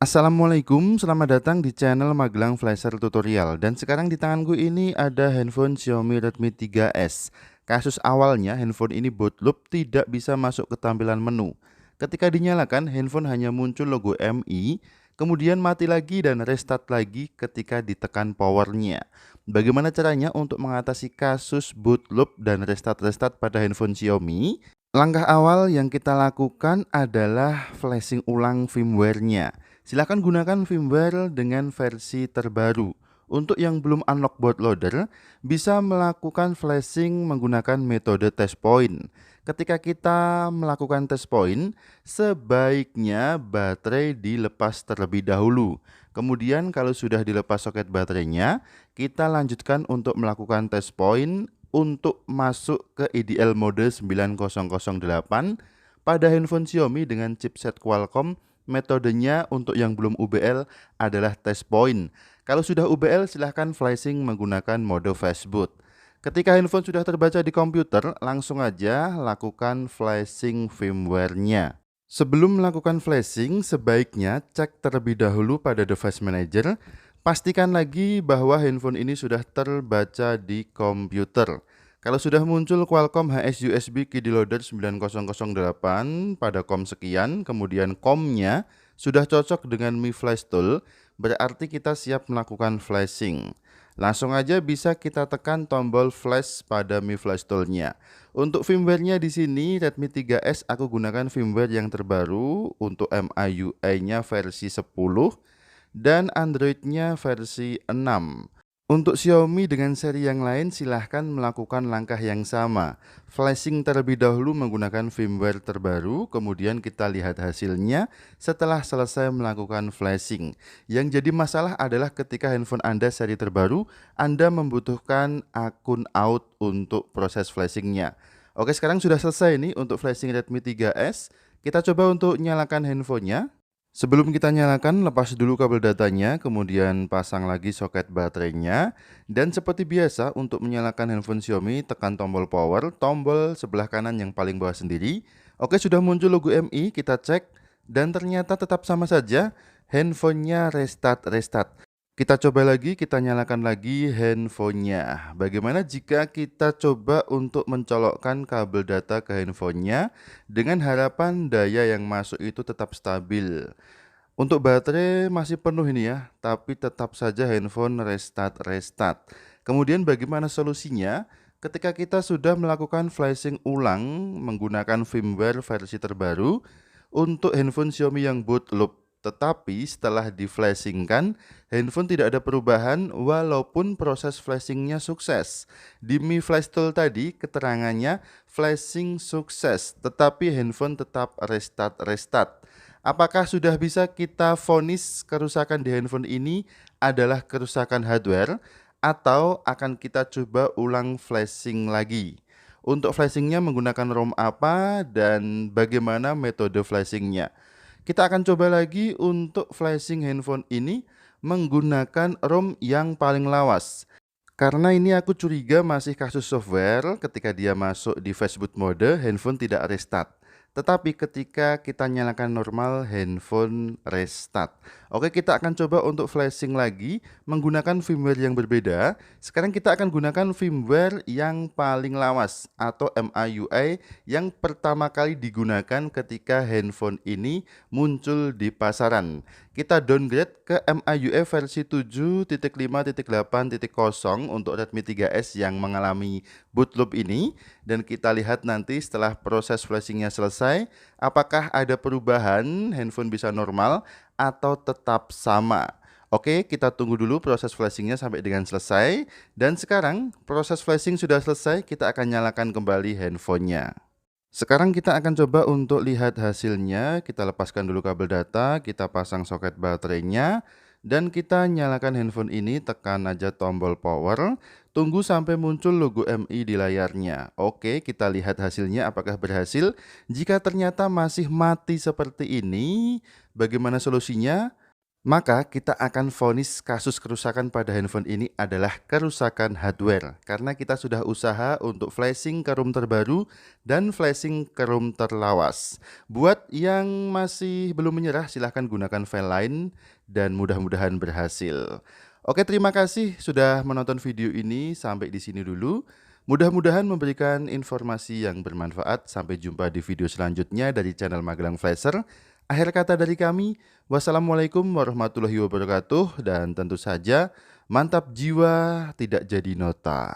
Assalamualaikum, selamat datang di channel Magelang Flasher Tutorial. Dan sekarang di tanganku ini ada handphone Xiaomi Redmi 3S. Kasus awalnya handphone ini bootloop tidak bisa masuk ke tampilan menu. Ketika dinyalakan, handphone hanya muncul logo MI, kemudian mati lagi dan restart lagi ketika ditekan powernya. Bagaimana caranya untuk mengatasi kasus bootloop dan restart-restart pada handphone Xiaomi? Langkah awal yang kita lakukan adalah flashing ulang firmware-nya. Silahkan gunakan firmware dengan versi terbaru. Untuk yang belum unlock bootloader, bisa melakukan flashing menggunakan metode test point. Ketika kita melakukan test point, sebaiknya baterai dilepas terlebih dahulu. Kemudian kalau sudah dilepas soket baterainya, kita lanjutkan untuk melakukan test point untuk masuk ke IDL mode 9008 pada handphone Xiaomi dengan chipset Qualcomm. Metodenya untuk yang belum UBL adalah test point. Kalau sudah UBL silahkan flashing menggunakan mode fast boot. Ketika handphone sudah terbaca di komputer, langsung aja lakukan flashing firmware-nya. Sebelum melakukan flashing, sebaiknya cek terlebih dahulu pada device manager. Pastikan lagi bahwa handphone ini sudah terbaca di komputer. Kalau sudah muncul Qualcomm HS USB Key Loader 9008 pada COM sekian, kemudian COM-nya sudah cocok dengan Mi Flash Tool, berarti kita siap melakukan flashing. Langsung aja bisa kita tekan tombol flash pada Mi Flash Tool-nya. Untuk firmware-nya di sini Redmi 3S aku gunakan firmware yang terbaru untuk MIUI-nya versi 10 dan Android-nya versi 6. Untuk Xiaomi dengan seri yang lain silahkan melakukan langkah yang sama. Flashing terlebih dahulu menggunakan firmware terbaru, kemudian kita lihat hasilnya setelah selesai melakukan flashing. Yang jadi masalah adalah ketika handphone Anda seri terbaru, Anda membutuhkan akun out untuk proses flashingnya. Oke, sekarang sudah selesai nih untuk flashing Redmi 3S. Kita coba untuk nyalakan handphonenya. Sebelum kita nyalakan, lepas dulu kabel datanya, kemudian pasang lagi soket baterainya. Dan seperti biasa, untuk menyalakan handphone Xiaomi, tekan tombol power, tombol sebelah kanan yang paling bawah sendiri. Oke, sudah muncul logo MI, kita cek. Dan ternyata tetap sama saja, handphonenya restart. Kita coba lagi, kita nyalakan lagi handphonenya. Bagaimana jika kita coba untuk mencolokkan kabel data ke handphonenya dengan harapan daya yang masuk itu tetap stabil. Untuk baterai masih penuh ini ya, tapi tetap saja handphone restart. Kemudian bagaimana solusinya? Ketika kita sudah melakukan flashing ulang menggunakan firmware versi terbaru untuk handphone Xiaomi yang bootloop. Tetapi setelah di-flashingkan, handphone tidak ada perubahan walaupun proses flashingnya sukses. Di Mi Flash Tool tadi keterangannya flashing sukses, tetapi handphone tetap restart. Apakah sudah bisa kita vonis kerusakan di handphone ini adalah kerusakan hardware atau akan kita coba ulang flashing lagi? Untuk flashingnya menggunakan ROM apa dan bagaimana metode flashingnya? Kita akan coba lagi untuk flashing handphone ini menggunakan ROM yang paling lawas. Karena ini aku curiga masih kasus software ketika dia masuk di fast boot mode, handphone tidak restart. Tetapi ketika kita nyalakan normal, handphone restart. Oke, kita akan coba untuk flashing lagi menggunakan firmware yang berbeda. Sekarang kita akan gunakan firmware yang paling lawas atau MIUI yang pertama kali digunakan ketika handphone ini muncul di pasaran. Kita downgrade ke MIUI versi 7.5.8.0 untuk Redmi 3S yang mengalami bootloop ini. Dan kita lihat nanti setelah proses flashingnya selesai, apakah ada perubahan, handphone bisa normal atau tetap sama. Oke, kita tunggu dulu proses flashingnya sampai dengan selesai. Dan sekarang proses flashing sudah selesai, kita akan nyalakan kembali handphonenya. Sekarang kita akan coba untuk lihat hasilnya. Kita lepaskan dulu kabel data, kita pasang soket baterainya, dan kita nyalakan handphone ini, tekan aja tombol power. Tunggu sampai muncul logo MI di layarnya. Oke, kita lihat hasilnya apakah berhasil. Jika ternyata masih mati seperti ini, bagaimana solusinya? Maka kita akan vonis kasus kerusakan pada handphone ini adalah kerusakan hardware karena kita sudah usaha untuk flashing ke ROM terbaru dan flashing ke ROM terlawas. Buat yang masih belum menyerah silahkan gunakan file lain dan mudah-mudahan berhasil. Oke, terima kasih sudah menonton video ini, sampai di sini dulu. Mudah-mudahan memberikan informasi yang bermanfaat. Sampai jumpa di video selanjutnya dari channel Magelang Flasher. Akhir kata dari kami, wassalamualaikum warahmatullahi wabarakatuh, dan tentu saja mantap jiwa tidak jadi nota.